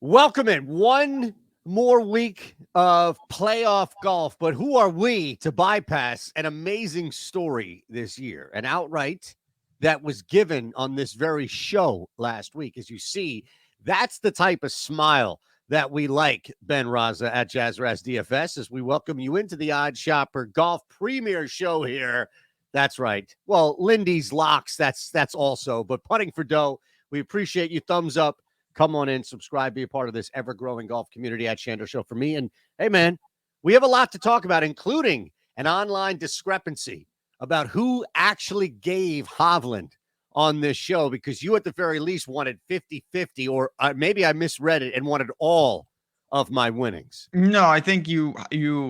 Welcome in one more week of playoff golf, but who are we to bypass an amazing story this year? An outright that was given on this very show last week. As you see, that's the type of smile that we like, Ben Rasa at Jazz Raz DFS, as we welcome you into the Odd Shopper Golf Premier Show here. That's right. Well, Lindy's locks, that's also, but putting for dough. We appreciate you. Thumbs up. Come on in, subscribe, be a part of this ever-growing golf community at Shander Show for me. And, hey, man, we have a lot to talk about, including an online discrepancy about who actually gave Hovland on this show, because you at the very least wanted 50-50, or maybe I misread it and wanted all of my winnings. No, I think you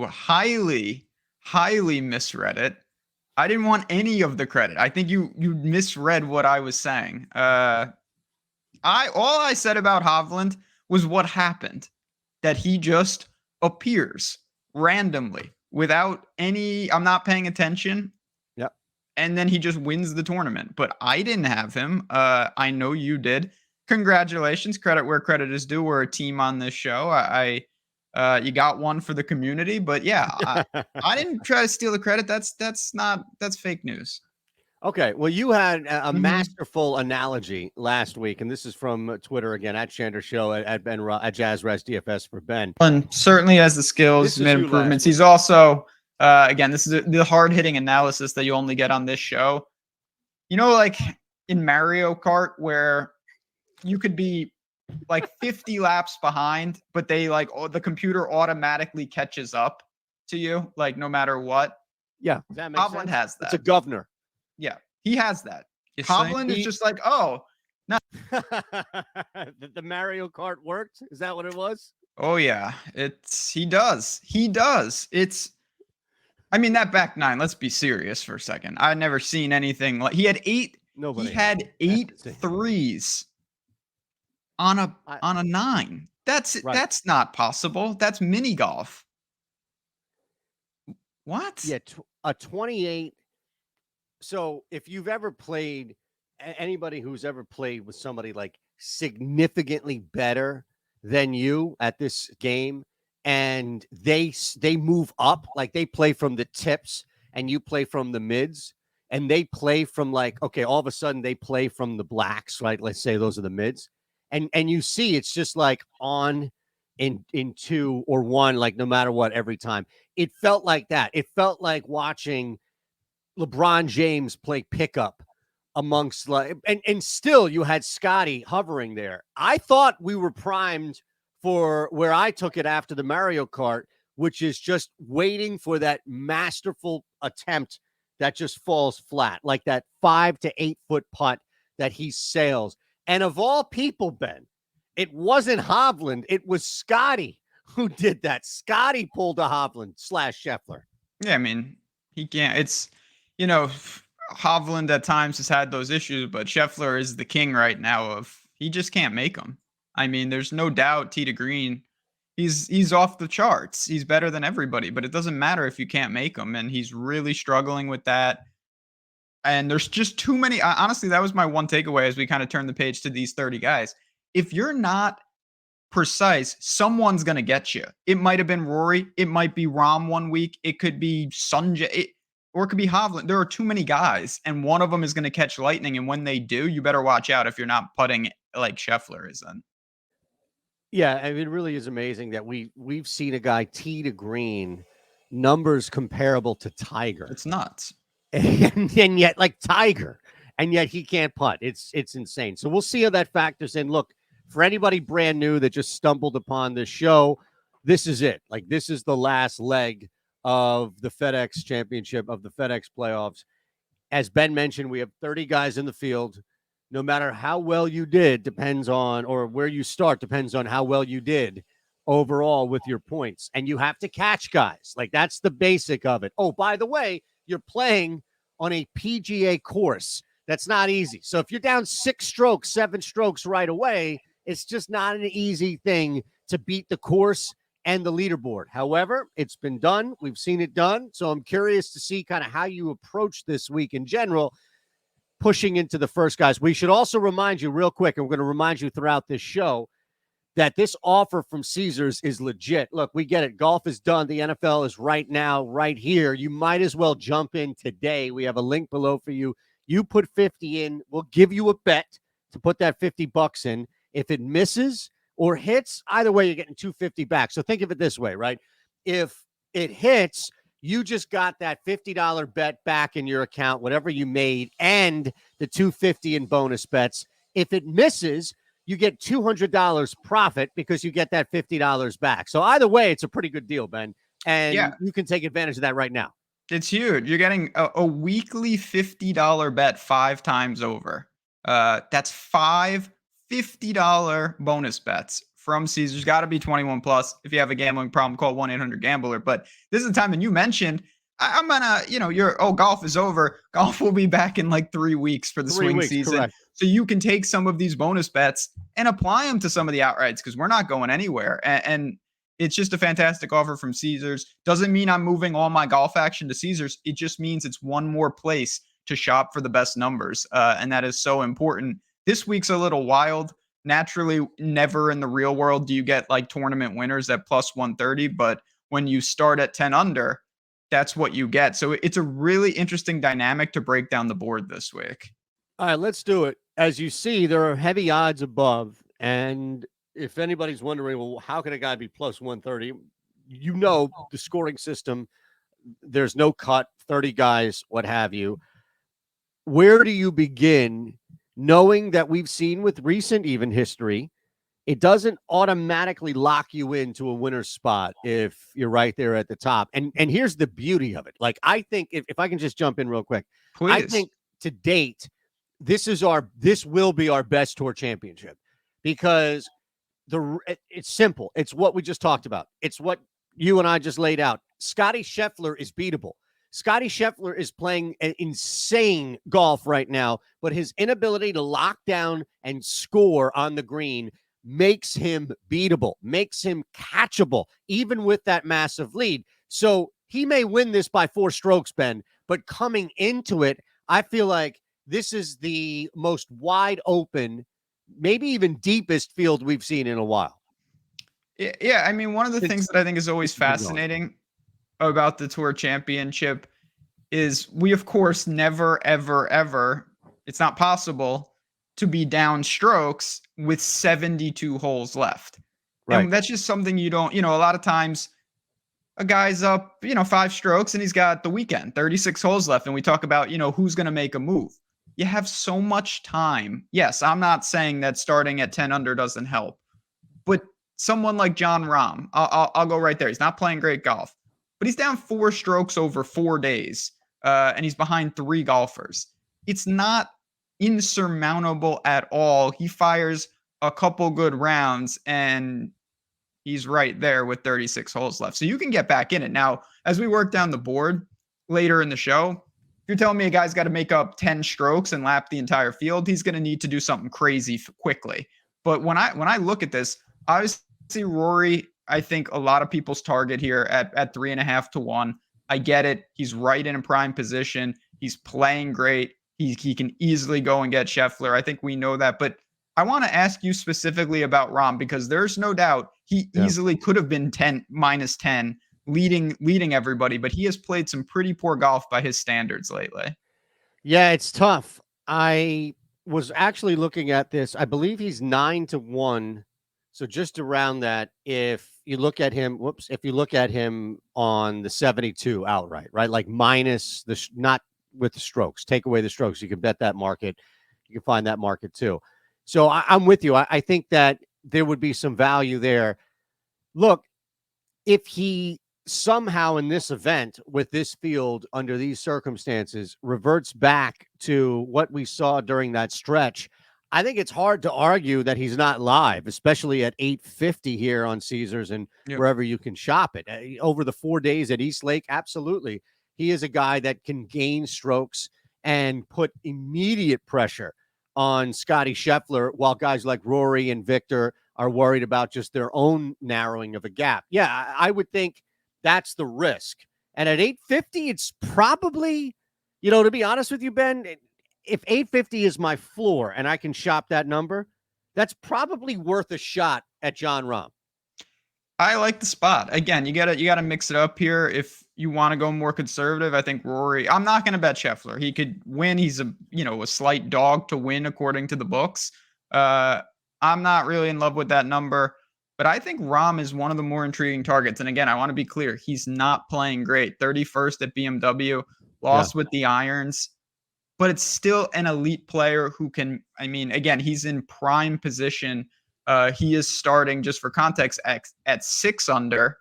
highly misread it. I didn't want any of the credit. I think you misread what I was saying. All I said about Hovland was what happened, that he just appears randomly without any, I'm not paying attention. Yep. And then he just wins the tournament. But I didn't have him. I know you did. Congratulations. Credit where credit is due. We're a team on this show. You got one for the community, but yeah, I didn't try to steal the credit. That's fake news. Okay, well, you had a masterful analogy last week, and this is from Twitter again, at Shander Show, at Jazz Raz DFS for Ben. And certainly has the skills, made improvements. He's also, again, this is the hard-hitting analysis that you only get on this show. You know, like in Mario Kart, where you could be like 50 laps behind, but the computer automatically catches up to you, like no matter what. Yeah, that makes sense. Hovland has that. It's a governor. Yeah, he has that. Hovland is just like, oh, no. The Mario Kart worked? Is that what it was? Oh, yeah. He does. I mean, that back nine, let's be serious for a second. I've never seen anything like, he had eight threes on a nine. That's not possible. That's mini golf. What? Yeah, a 28. So if you've ever played, anybody who's ever played with somebody like significantly better than you at this game, and they move up, like they play from the tips and you play from the mids, and they play from like, okay, all of a sudden they play from the blacks, right? Let's say those are the mids. And you see it's just like on in two or one, like no matter what, every time. It felt like that. It felt like watching LeBron James play pickup amongst, like, and still you had Scotty hovering there. I thought we were primed for where I took it after the Mario Kart, which is just waiting for that masterful attempt that just falls flat, like that 5 to 8 foot putt that he sails. And of all people, Ben, it wasn't Hovland, it was Scotty who did that. Scotty pulled a Hovland / Scheffler. Yeah, I mean, he can't. It's, you know, Hovland at times has had those issues, but Scheffler is the king right now he just can't make them. I mean, there's no doubt tee to green, he's off the charts. He's better than everybody, but it doesn't matter if you can't make them, and he's really struggling with that. And there's just too many. Honestly, that was my one takeaway as we kind of turn the page to these 30 guys. If you're not precise, someone's going to get you. It might have been Rory. It might be Rahm one week. It could be Sunjay. Or it could be Hovland. There are too many guys, and one of them is going to catch lightning. And when they do, you better watch out if you're not putting like Scheffler is in. Yeah, I mean, it really is amazing that we've seen a guy tee to green, numbers comparable to Tiger. It's nuts. And yet, like Tiger, and yet he can't putt. It's insane. So we'll see how that factors in. Look, for anybody brand new that just stumbled upon this show, this is it. Like, this is the last leg of the FedEx Championship, of the FedEx playoffs. As Ben mentioned, we have 30 guys in the field. No matter how well you did, depends on, or where you start, depends on how well you did overall with your points. And you have to catch guys. Like, that's the basic of it. Oh, by the way, you're playing on a PGA course. That's not easy. So if you're down 6 strokes, 7 strokes right away, it's just not an easy thing to beat the course and the leaderboard. However, it's been done. We've seen it done. So I'm curious to see kind of how you approach this week in general, pushing into the first guys. We should also remind you real quick, and we're going to remind you throughout this show, that this offer from Caesars is legit. Look, we get it. Golf is done. The NFL is right now, right here. You might as well jump in today. We have a link below for you. You put 50 in. We'll give you a bet to put that $50 in. If it misses or hits, either way, you're getting $250 back. So think of it this way, right? If it hits, you just got that $50 bet back in your account, whatever you made, and the $250 in bonus bets. If it misses, you get $200 profit because you get that $50 back. So either way, it's a pretty good deal, Ben. And you can take advantage of that right now. It's huge. You're getting a weekly $50 bet 5 times over. That's 5 $50 bonus bets from Caesars. Got to be 21 plus. If you have a gambling problem, call 1-800-GAMBLER. But this is the time, and you mentioned, I'm gonna, golf is over. Golf will be back in like 3 weeks for the swing season. Correct. So you can take some of these bonus bets and apply them to some of the outrights because we're not going anywhere. And it's just a fantastic offer from Caesars. Doesn't mean I'm moving all my golf action to Caesars. It just means it's one more place to shop for the best numbers. And that is so important. This week's a little wild. Naturally, never in the real world do you get like tournament winners at plus 130. But when you start at 10 under, that's what you get. So it's a really interesting dynamic to break down the board this week. All right, let's do it. As you see, there are heavy odds above. And if anybody's wondering, well, how can a guy be plus 130? You know, the scoring system, there's no cut, 30 guys, what have you. Where do you begin knowing that we've seen with recent even history, it doesn't automatically lock you into a winner's spot if you're right there at the top. And here's the beauty of it. Like, I think if I can just jump in real quick, Please. I think to date, this will be our best tour championship because it's simple. It's what we just talked about. It's what you and I just laid out. Scotty Scheffler is beatable. Scotty Scheffler is playing an insane golf right now, but his inability to lock down and score on the green makes him beatable, makes him catchable, even with that massive lead. So he may win this by 4 strokes, Ben, but coming into it, I feel like this is the most wide open, maybe even deepest field we've seen in a while. Yeah. I mean, one of the things that I think is always fascinating about the Tour Championship is we, of course, never, ever, ever, it's not possible to be down strokes with 72 holes left. Right. And that's just something you don't, a lot of times a guy's up, 5 strokes and he's got the weekend, 36 holes left. And we talk about, who's going to make a move. You have so much time. Yes, I'm not saying that starting at 10 under doesn't help, but someone like Jon Rahm, I'll go right there. He's not playing great golf, but he's down 4 strokes over 4 days, and he's behind 3 golfers. It's not insurmountable at all. He fires a couple good rounds, and he's right there with 36 holes left. So you can get back in it. Now, as we work down the board later in the show, if you're telling me a guy's got to make up 10 strokes and lap the entire field, he's going to need to do something crazy quickly. But when I look at this, obviously Rory, I think a lot of people's target here at 3.5 to 1. I get it. He's right in a prime position. He's playing great. He can easily go and get Scheffler. I think we know that. But I want to ask you specifically about Rahm because there's no doubt he easily could have been minus 10, leading everybody, but he has played some pretty poor golf by his standards lately. Yeah, it's tough. I was actually looking at this. I believe he's 9 to 1. So just around that, if you look at him on the 72 outright, right? Like minus not with the strokes, take away the strokes. You can bet that market. You can find that market too. So I'm with you. I think that there would be some value there. Look, if he somehow in this event with this field under these circumstances reverts back to what we saw during that stretch, I think it's hard to argue that he's not live, especially at 850 here on Caesars and wherever you can shop it. Over the 4 days at East Lake, absolutely. He is a guy that can gain strokes and put immediate pressure on Scotty Scheffler while guys like Rory and Victor are worried about just their own narrowing of a gap. Yeah, I would think that's the risk. And at 850, it's probably, to be honest with you, Ben, if 850 is my floor and I can shop that number, that's probably worth a shot at John Rahm. I like the spot. Again, you gotta mix it up here. If you want to go more conservative, I think Rory. I'm not gonna bet Scheffler. He could win. He's a slight dog to win according to the books. Uh, I'm not really in love with that number, but I think Rahm is one of the more intriguing targets. And again, I want to be clear, he's not playing great. 31st at BMW, Yeah. lost with the irons, but it's still an elite player who can. I mean, again, he's in prime position. He is starting, just for context, at 6 under,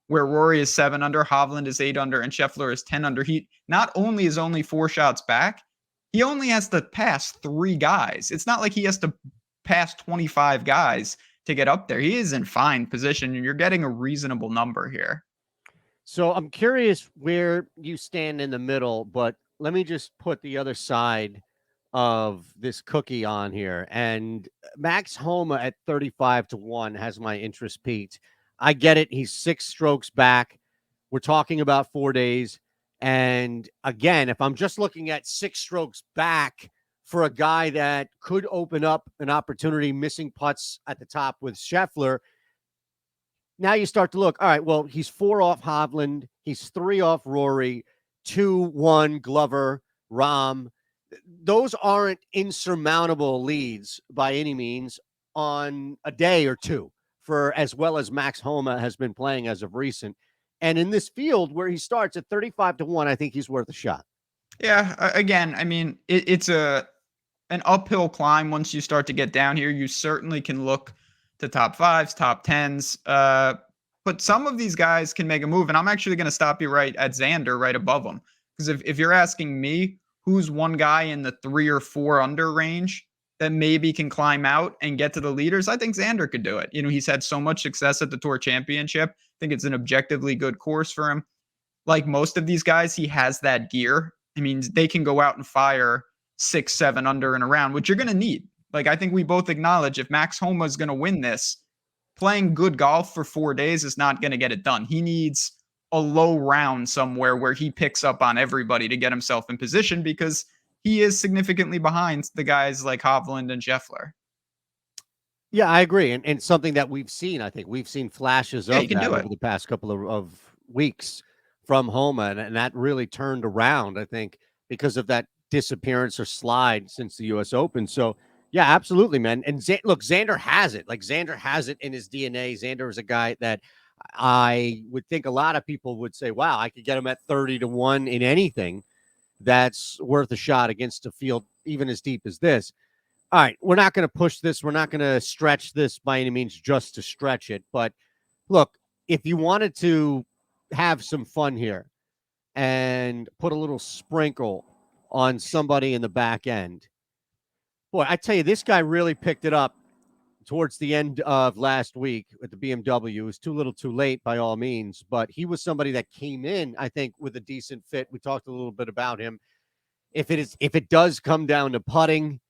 where Rory is 7 under, Hovland is 8 under, and Scheffler is 10 under. He not only is only 4 shots back, he only has to pass 3 guys. It's not like he has to pass 25 guys to get up there. He is in fine position, and you're getting a reasonable number here. So I'm curious where you stand in the middle, but let me just put the other side of this cookie on here. And Max Homa at 35-1 has my interest peaked. I get it. He's 6 strokes back. We're talking about 4 days. And again, if I'm just looking at 6 strokes back for a guy that could open up an opportunity, missing putts at the top with Scheffler, now you start to look, all right, well, he's 4 off Hovland. He's 3 off Rory, 2-1 Glover, Rahm. Those aren't insurmountable leads by any means on a day or two for as well as Max Homa has been playing as of recent. And in this field where he starts at 35-1, I think he's worth a shot. Yeah, again, I mean, it's an uphill climb once you start to get down here. You certainly can look to top fives, top tens. But some of these guys can make a move. And I'm actually going to stop you right at Xander, right above him. Because if you're asking me who's one guy in the 3 or 4 under range that maybe can climb out and get to the leaders, I think Xander could do it. He's had so much success at the Tour Championship. I think it's an objectively good course for him. Like most of these guys, he has that gear. I mean, they can go out and fire 6, 7 under in a round, which you're going to need. Like, I think we both acknowledge if Max Homa is going to win this, playing good golf for 4 days is not going to get it done. He needs a low round somewhere where he picks up on everybody to get himself in position, because he is significantly behind the guys like Hovland and Scheffler. Yeah, I agree. And something that we've seen, I think we've seen flashes Yeah, you of can that do it. over the past couple of weeks from Homa. And that really turned around, I think, because of that disappearance or slide since the US Open. So, yeah, absolutely, man. And look, Xander has it. Like, Xander has it in his DNA. Xander is a guy that I would think a lot of people would say, wow, I could get him at 30-1 in anything that's worth a shot against a field even as deep as this. All right, we're not going to push this. We're not going to stretch this by any means just to stretch it. But look, if you wanted to have some fun here and put a little sprinkle on somebody in the back end, boy, I tell you, this guy really picked it up towards the end of last week at the BMW. It was too little too late by all means, but he was somebody that came in, I think, with a decent fit. We talked a little bit about him. If it does come down to putting,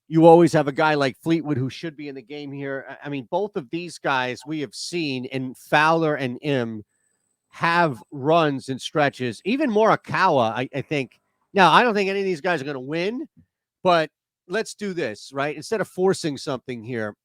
you always have a guy like Fleetwood who should be in the game here. I mean, both of these guys we have seen in Fowler and Im have runs and stretches. Even Morikawa, I think. Now, I don't think any of these guys are going to win, but let's do this, right? Instead of forcing something here,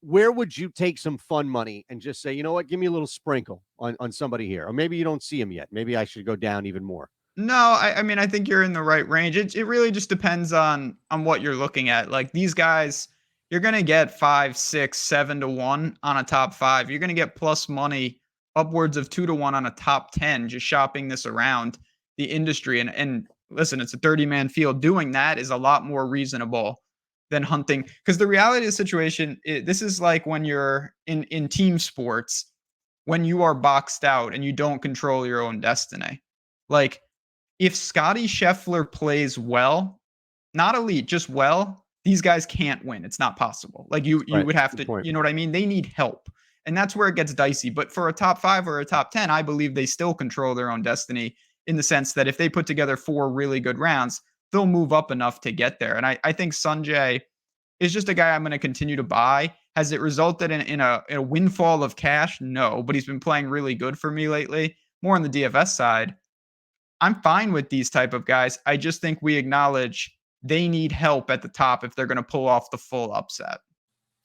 where would you take some fun money and just say, you know what, give me a little sprinkle on somebody here? Or maybe you don't see him yet. Maybe I should go down even more. No, I mean, I think you're in the right range. It really just depends on what you're looking at. Like these guys, you're gonna get 5, 6, 7-1 on a top five. You're gonna get plus money upwards of 2-1 on a top 10, just shopping this around the industry. And listen, it's a 30-man field. Doing that is a lot more reasonable than hunting. Because the reality of the situation, this is like when you're in team sports, when you are boxed out and you don't control your own destiny. Like if Scotty Scheffler plays well, not elite, just well, these guys can't win. It's not possible. Like you Right. would have Good to, point. you know what I mean? They need help. And that's where it gets dicey. But for a top five or a top 10, I believe they still control their own destiny, in the sense that if they put together 4 really good rounds, they'll move up enough to get there. And I think Sanjay is just a guy I'm going to continue to buy. Has it resulted in a windfall of cash? No, but he's been playing really good for me lately, more on the DFS side. I'm fine with these type of guys. I just think we acknowledge they need help at the top if they're going to pull off the full upset.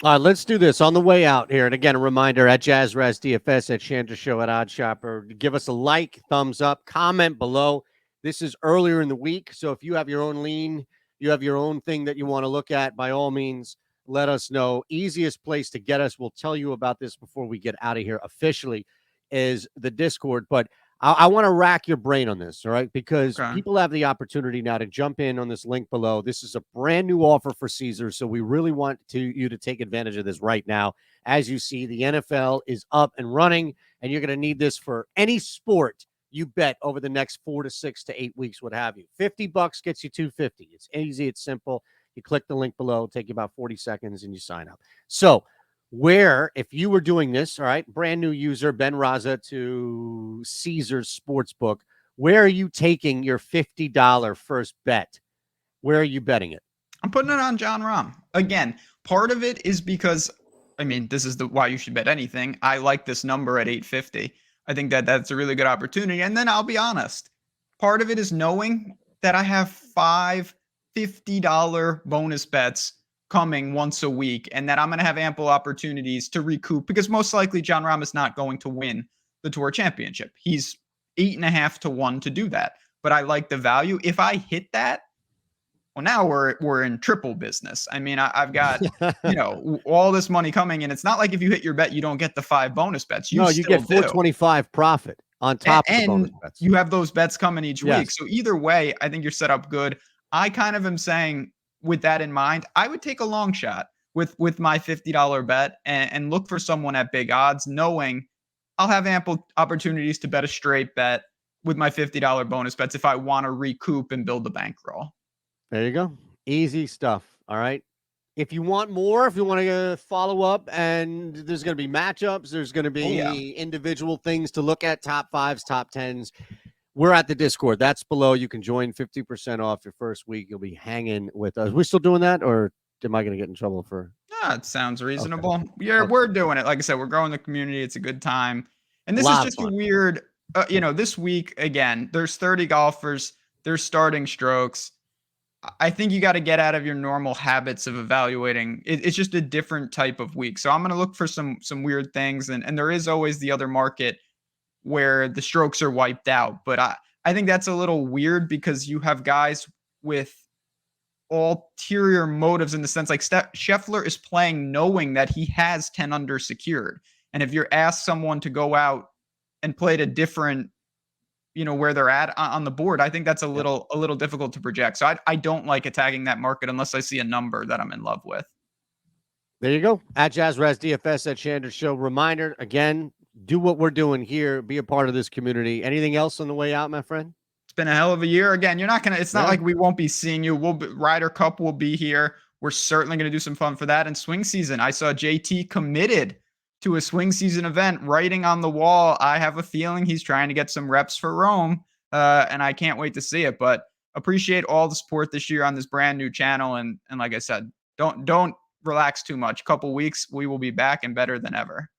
All right, let's do this on the way out here. And again, a reminder at Jazz Raz DFS, at Shander Show, at Odd Shopper. Give us a like, thumbs up, comment below. This is earlier in the week. So if you have your own lean, you have your own thing that you want to look at, by all means, let us know. Easiest place to get us, we'll tell you about this before we get out of here officially, is the Discord. But I want to rack your brain on this, all right? Because Okay. people have the opportunity now to jump in on this link below. This is a brand new offer for Caesars, so we really want you to take advantage of this right now. As you see, the NFL is up and running, and you're going to need this for any sport you bet over the next 4 to 6 to 8 weeks, what have you. $50 gets you 250. It's easy, it's simple. You click the link below, take you about 40 seconds, and you sign up. So where, if you were doing this, all right, brand new user, Ben Rasa to Caesars Sportsbook, where are you taking your $50 first bet? Where are you betting it? I'm putting it on John Rahm. Again, part of it is because, I mean, this is why you should bet anything. I like this number at 850. I think that's a really good opportunity. And then I'll be honest, part of it is knowing that I have 5 $50 bonus bets coming once a week, and that I'm going to have ample opportunities to recoup, because most likely John Rahm is not going to win the Tour Championship. He's 8.5 to 1 to do that. But I like the value. If I hit that, well, now we're in triple business. I mean, I've got all this money coming, and it's not like if you hit your bet, you don't get the 5 bonus bets. You No, you still get do. 425 profit on top of the bonus And bets. you have those bets coming each week. Yes. So either way, I think you're set up good. I kind of am saying, with that in mind, I would take a long shot with my $50 bet and look for someone at big odds, knowing I'll have ample opportunities to bet a straight bet with my $50 bonus bets if I want to recoup and build the bankroll. There you go. Easy stuff. All right. If you want more, if you want to follow up, and there's going to be matchups, there's going to be individual things to look at, top fives, top tens. We're at the Discord. That's below. You can join 50% off your first week. You'll be hanging with us. We're still doing that, or am I going to get in trouble for? It sounds reasonable. Okay. Yeah, we're doing it. Like I said, we're growing the community. It's a good time. And this is just a weird, this week, again, there's 30 golfers. There's starting strokes. I think you got to get out of your normal habits of evaluating. It's just a different type of week. So I'm going to look for some weird things. And there is always the other market where the strokes are wiped out. But I think that's a little weird, because you have guys with ulterior motives, in the sense like Scheffler is playing knowing that he has 10 under secured. And if you're asked someone to go out and play at a different, where they're at on the board, I think that's a little difficult to project. So I don't like attacking that market unless I see a number that I'm in love with. There you go. At Jazz Raz DFS, at Shander Show. Reminder again, do what we're doing here. Be a part of this community. Anything else on the way out, my friend? It's been a hell of a year. Again, it's not like we won't be seeing you. Ryder Cup will be here. We're certainly going to do some fun for that. And swing season, I saw JT committed to a swing season event, writing on the wall. I have a feeling he's trying to get some reps for Rome, and I can't wait to see it. But appreciate all the support this year on this brand new channel. And like I said, don't relax too much. Couple weeks, we will be back and better than ever.